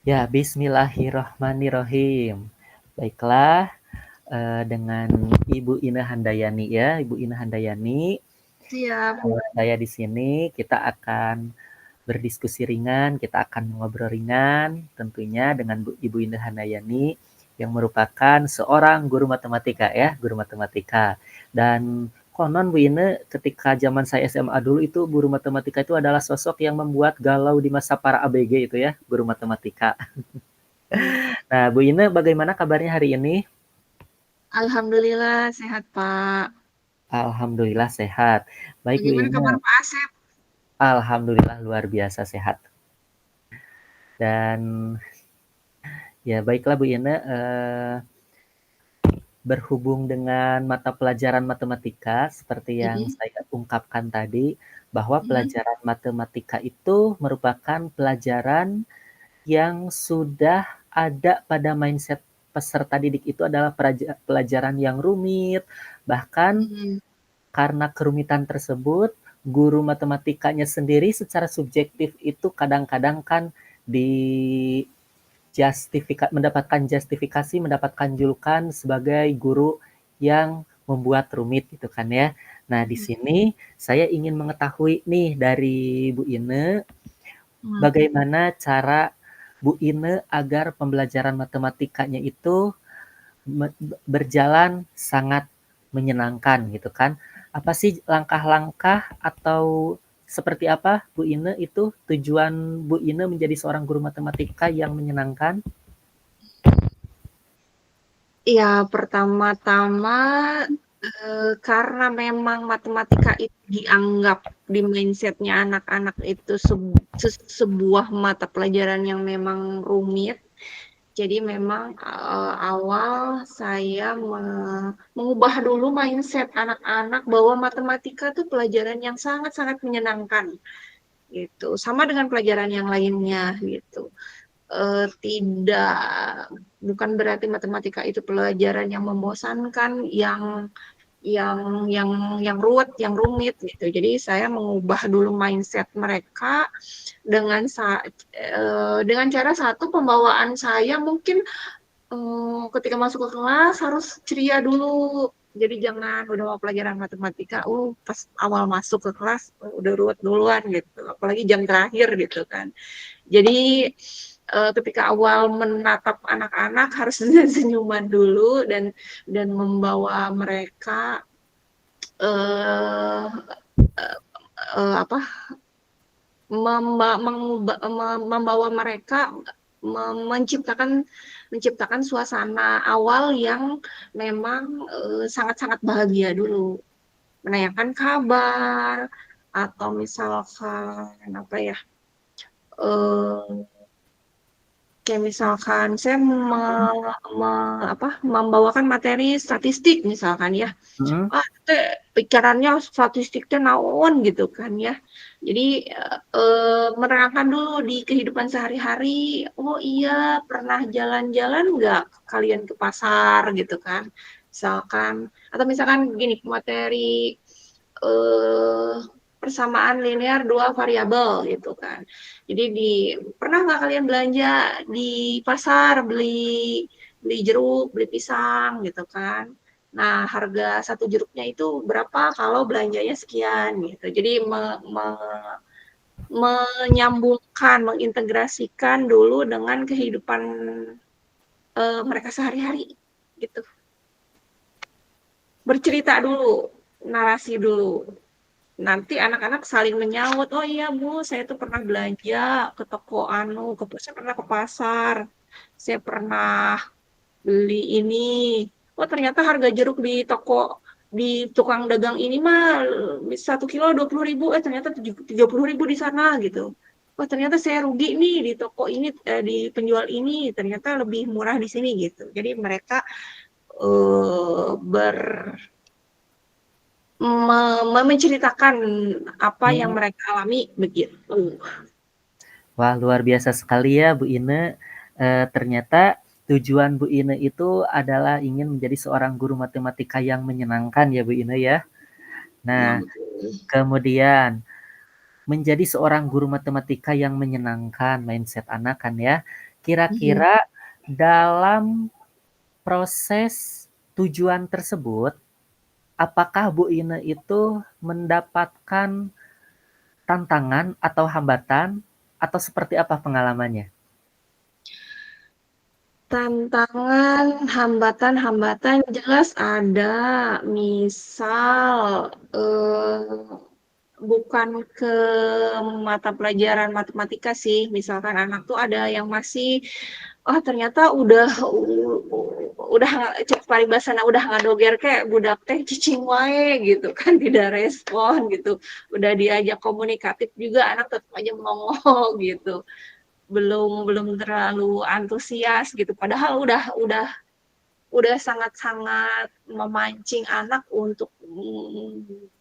Ya, bismillahirrahmanirrahim. Baiklah, dengan Ibu Ina Handayani ya, Ibu Ina Handayani, Siap. saya di sini kita akan berdiskusi ringan, kita akan ngobrol ringan tentunya dengan Ibu Ina Handayani yang merupakan seorang guru matematika ya, guru matematika. Dan konon Bu Ina ketika zaman saya SMA dulu itu guru matematika itu adalah sosok yang membuat galau di masa para ABG itu ya, guru matematika. Hmm. Nah, Bu Ine, bagaimana kabarnya hari ini? Alhamdulillah sehat, Pak. Alhamdulillah sehat. Baik, Bu Bagaimana Ine. kabar Pak Asep? Alhamdulillah luar biasa sehat. Dan ya baiklah Bu Ine, berhubung dengan mata pelajaran matematika seperti yang Mhm, saya ungkapkan tadi, bahwa mhm, pelajaran matematika itu merupakan pelajaran yang sudah ada pada mindset peserta didik itu adalah pelajaran yang rumit, bahkan mhm, karena kerumitan tersebut, guru matematikanya sendiri secara subjektif itu kadang-kadang kan mendapatkan justifikasi, mendapatkan julukan sebagai guru yang membuat rumit gitu kan ya. Nah, di mhm, sini saya ingin mengetahui nih dari Bu Ine, mhm. bagaimana cara Bu Ine agar pembelajaran matematikanya itu berjalan sangat menyenangkan gitu kan. Apa sih langkah-langkah atau seperti apa Bu Ine itu tujuan Bu Ine menjadi seorang guru matematika yang menyenangkan? Ya, pertama-tama karena memang matematika itu dianggap di mindsetnya anak-anak itu sebuah mata pelajaran yang memang rumit. Jadi memang awal saya mengubah dulu mindset anak-anak bahwa matematika itu pelajaran yang sangat-sangat menyenangkan gitu. Sama dengan pelajaran yang lainnya gitu. Tidak, bukan berarti matematika itu pelajaran yang membosankan, yang ruwet, yang rumit gitu. Jadi saya mengubah dulu mindset mereka dengan dengan cara satu pembawaan saya mungkin ketika masuk ke kelas harus ceria dulu. Jadi jangan udah mau pelajaran matematika, pas awal masuk ke kelas udah ruwet duluan gitu. Apalagi jam terakhir gitu kan. Jadi ketika awal menatap anak-anak harus senyuman dulu dan membawa mereka eh, apa membawa mereka menciptakan menciptakan suasana awal yang memang sangat-sangat bahagia dulu, menanyakan kabar atau misalkan apa ya, eh, kayak misalkan saya me, membawakan materi statistik misalkan ya, Mhm. teh pikirannya statistiknya naon gitu kan ya. Jadi menerangkan dulu di kehidupan sehari-hari, oh iya pernah jalan-jalan nggak kalian ke pasar gitu kan. Misalkan, atau misalkan gini materi eh, persamaan linear dua variabel gitu kan. Jadi pernah nggak kalian belanja di pasar beli beli jeruk, beli pisang gitu kan. Nah, harga satu jeruknya itu berapa kalau belanjanya sekian gitu. Jadi menyambungkan, mengintegrasikan dulu dengan kehidupan mereka sehari-hari gitu. Bercerita dulu, narasi dulu. Nanti anak-anak saling menyaut, oh iya Bu, saya tuh pernah belanja ke toko saya pernah ke pasar, saya pernah beli ini. Oh ternyata harga jeruk di di tukang dagang ini mah 1 kilo 20.000, ternyata 30.000 di sana gitu. Oh ternyata saya rugi nih di toko ini, di penjual ini ternyata lebih murah di sini gitu. Jadi mereka eh, ber menceritakan apa yang Hmm. mereka alami begitu. Wah, luar biasa sekali ya Bu Ine. Ternyata tujuan Bu Ine itu adalah ingin menjadi seorang guru matematika yang menyenangkan ya Bu Ine ya. Ya Nah, betul. kemudian menjadi seorang guru matematika yang menyenangkan mindset anak kan ya. Mhm. Kira-kira dalam proses tujuan tersebut, apakah Bu Ine itu mendapatkan tantangan atau hambatan, atau seperti apa pengalamannya? Tantangan, hambatan-hambatan jelas ada. Misal, bukan ke mata pelajaran matematika sih, misalkan anak tuh ada yang masih, oh ternyata udah cek paribasana udah ngadoger kayak budak teh cicing wae gitu kan, tidak respon gitu. Udah diajak komunikatif juga anak tetap aja melongo gitu. Belum belum terlalu antusias gitu, padahal udah sangat-sangat memancing anak untuk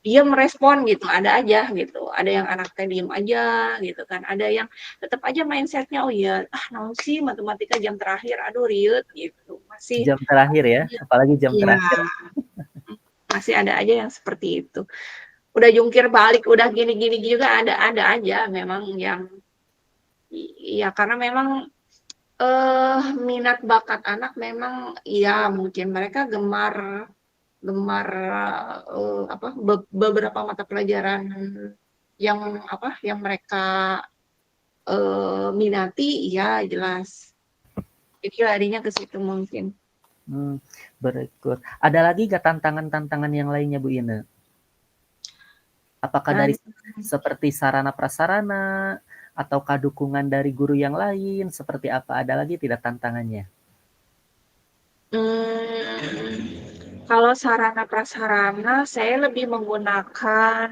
dia merespon gitu, ada aja gitu. Ada yang anaknya diem aja gitu kan, ada yang tetap aja mindsetnya, oh iya, ah naon sih matematika jam terakhir, aduh riut gitu. Masih Jam terakhir ya, apalagi jam iya, terakhir. masih ada aja yang seperti itu. Udah jungkir balik, udah gini-gini juga ada aja memang yang iya karena memang minat bakat anak memang iya mungkin mereka gemar gemar, apa, beberapa mata pelajaran yang apa, yang mereka, minati, iya jelas. Jadi larinya ke situ mungkin. Berikut. Ada lagi nggak tantangan-tantangan yang lainnya Bu Ine? Apakah dari Dan, seperti sarana prasarana, ataukah dukungan dari guru yang lain? Seperti apa? Ada lagi tidak tantangannya? kalau sarana prasarana saya lebih menggunakan,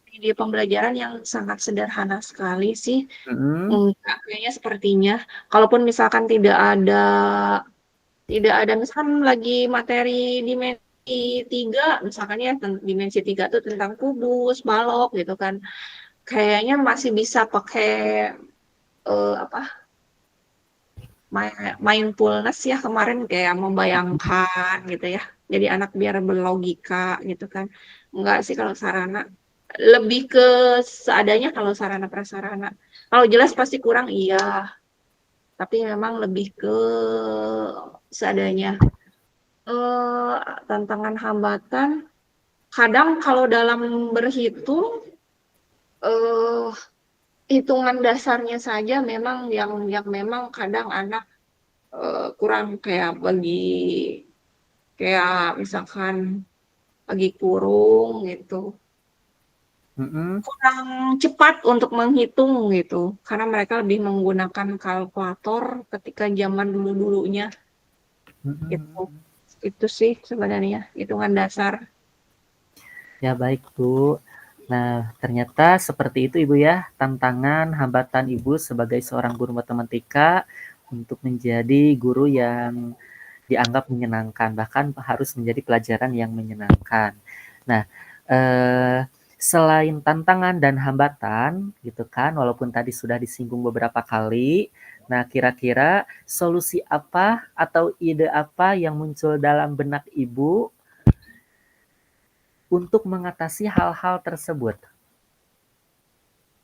media pembelajaran yang sangat sederhana sekali sih, Mhm, kayaknya sepertinya. Kalaupun misalkan tidak ada misalkan lagi materi dimensi 3 misalkan ya dimensi 3 tuh tentang kubus, balok gitu kan. Kayaknya masih bisa pakai apa mindfulness ya kemarin kayak membayangkan gitu ya. Jadi anak biar berlogika gitu kan. Enggak sih kalau sarana. Lebih ke seadanya kalau sarana prasarana. Kalau jelas pasti kurang iya, tapi memang lebih ke seadanya. eh Tantangan hambatan, kadang kalau dalam berhitung, eh hitungan dasarnya saja memang yang memang kadang anak kurang kayak kayak misalkan bagi kurung gitu. mhm, Kurang cepat untuk menghitung gitu, karena mereka lebih menggunakan kalkulator ketika zaman dulu-dulunya gitu. mhm. Itu sih sebenarnya hitungan dasar. Ya baik Bu. Nah, ternyata seperti itu Ibu ya, tantangan, hambatan Ibu sebagai seorang guru matematika untuk menjadi guru yang dianggap menyenangkan, bahkan harus menjadi pelajaran yang menyenangkan. Nah, selain tantangan dan hambatan gitu kan, walaupun tadi sudah disinggung beberapa kali, nah kira-kira solusi apa atau ide apa yang muncul dalam benak Ibu untuk mengatasi hal-hal tersebut?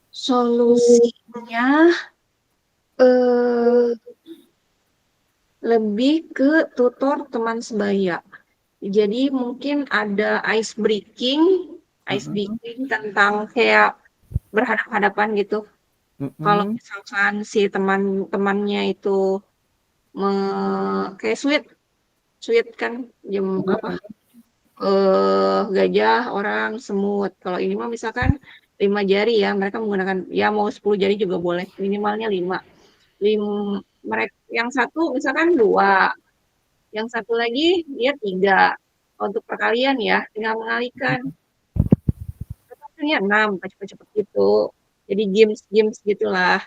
Solusinya eh lebih ke tutor teman sebaya. Jadi mungkin ada ice Mhm, breaking tentang kayak berhadapan-hadapan gitu. Kalau mhm, misalkan si teman-temannya itu kayak sweet kan jam apa mhm, gajah, orang, semut. Kalau ini mah misalkan 5 jari ya, mereka menggunakan ya mau 10 jari juga boleh, minimalnya 5. Mereka yang satu misalkan 2, yang satu lagi dia 3. Untuk perkalian ya, tinggal mengalihkan. Totalnya 6, cepet-cepet gitu. Jadi games-games gitulah.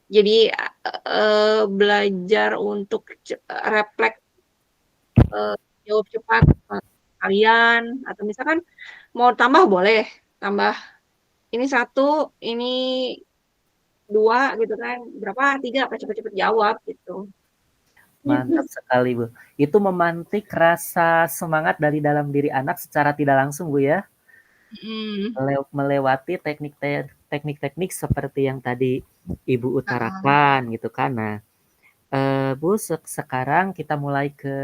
Jadi belajar untuk refleks eh, jawab cepat kalian atau misalkan mau tambah boleh tambah ini satu ini 2 gitu kan berapa 3 apa cepet-cepet jawab gitu. mantap sekali, Bu. Itu memantik rasa semangat dari dalam diri anak secara tidak langsung, Bu, ya? Mm. Melewati teknik teknik-teknik seperti yang tadi Ibu Heeh. utarakan gitu kan. Nah, Bu, sekarang kita mulai ke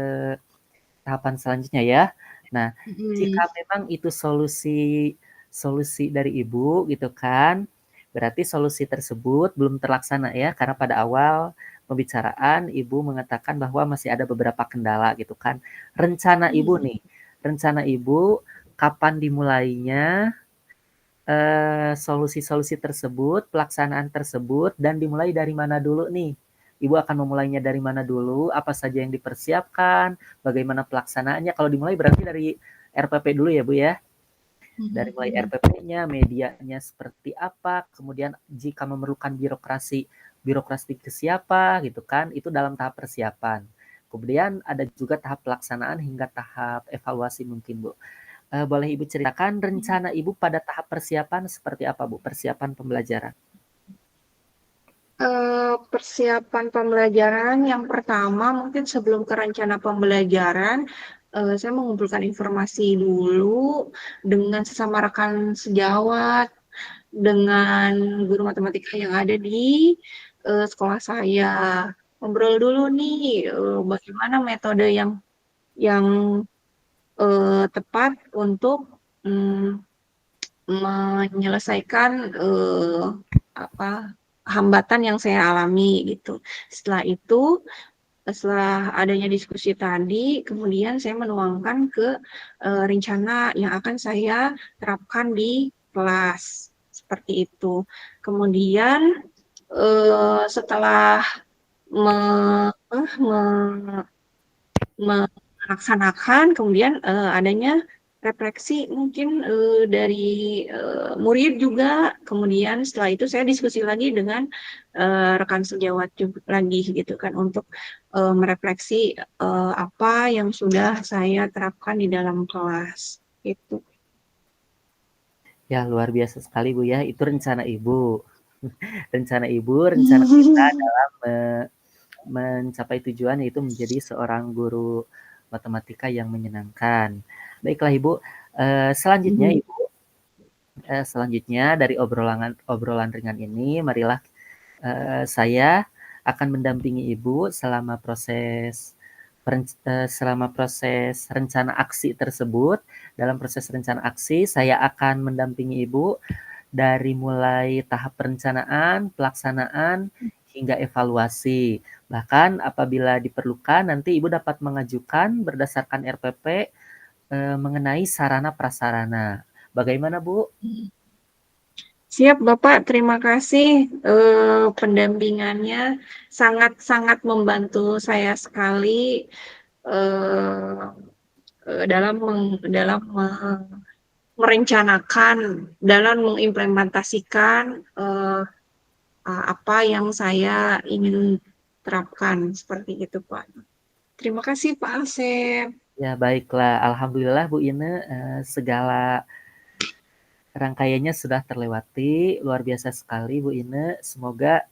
tahapan selanjutnya ya. Nah, Mhm. jika memang itu solusi solusi dari Ibu gitu kan, berarti solusi tersebut belum terlaksana ya, karena pada awal pembicaraan Ibu mengatakan bahwa masih ada beberapa kendala gitu kan. Rencana Ibu Mhm. nih, rencana Ibu kapan dimulainya solusi-solusi tersebut, pelaksanaan tersebut, dan dimulai dari mana dulu nih? Ibu akan memulainya dari mana dulu? Apa saja yang dipersiapkan? Bagaimana pelaksanaannya? Kalau dimulai berarti dari RPP dulu ya, Bu ya. Dari Mhm mulai mhm. RPP-nya, medianya seperti apa, kemudian jika memerlukan birokrasi, birokrasi ke siapa gitu kan, itu dalam tahap persiapan. Kemudian ada juga tahap pelaksanaan hingga tahap evaluasi mungkin, Bu. Boleh Ibu ceritakan rencana Ibu pada tahap persiapan seperti apa, Bu? Persiapan pembelajaran. Persiapan pembelajaran yang pertama mungkin sebelum ke rencana pembelajaran, saya mengumpulkan informasi dulu dengan sesama rekan sejawat, dengan guru matematika yang ada di, sekolah saya. Ngobrol dulu nih, bagaimana metode yang, tepat untuk, mmm menyelesaikan, apa, hambatan yang saya alami gitu. Setelah itu, setelah adanya diskusi tadi, kemudian saya menuangkan ke, rencana yang akan saya terapkan di kelas, seperti itu. Kemudian, setelah me apa, melaksanakan, kemudian, adanya refleksi mungkin, dari, murid juga, kemudian setelah itu saya diskusi lagi dengan, rekan sejawat lagi gitu kan untuk, merefleksi, apa yang sudah saya terapkan di dalam kelas, gitu. Ya, luar biasa sekali, Bu ya. Itu rencana Ibu. Rencana Ibu, rencana kita dalam mencapai tujuan yaitu menjadi seorang guru matematika yang menyenangkan. Baiklah, Ibu. Selanjutnya, Mhm. Ibu, selanjutnya dari obrolan obrolan ringan ini, marilah saya akan mendampingi Ibu selama proses rencana aksi tersebut. Dalam proses rencana aksi, saya akan mendampingi Ibu dari mulai tahap perencanaan, pelaksanaan, hingga evaluasi. Bahkan apabila diperlukan, nanti Ibu dapat mengajukan berdasarkan RPP mengenai sarana prasarana. Bagaimana, Bu? Siap Bapak, terima kasih, pendampingannya sangat-sangat membantu saya sekali, eee dalam merencanakan, dalam mengimplementasikan, apa yang saya ingin terapkan, seperti itu, Pak. Terima kasih, Pak Asep. Ya, baiklah. Alhamdulillah, Bu Ine, segala rangkaiannya sudah terlewati. Luar biasa sekali, Bu Ine. Semoga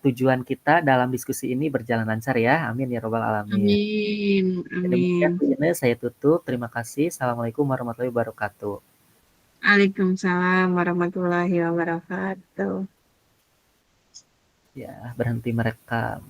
tujuan kita dalam diskusi ini berjalan lancar ya. Amin ya robbal alamin. Amin Demikian amin. Bu Ine, saya tutup. Terima kasih. Assalamualaikum warahmatullahi wabarakatuh. Waalaikumsalam warahmatullahi wabarakatuh. Ya, berhenti merekam.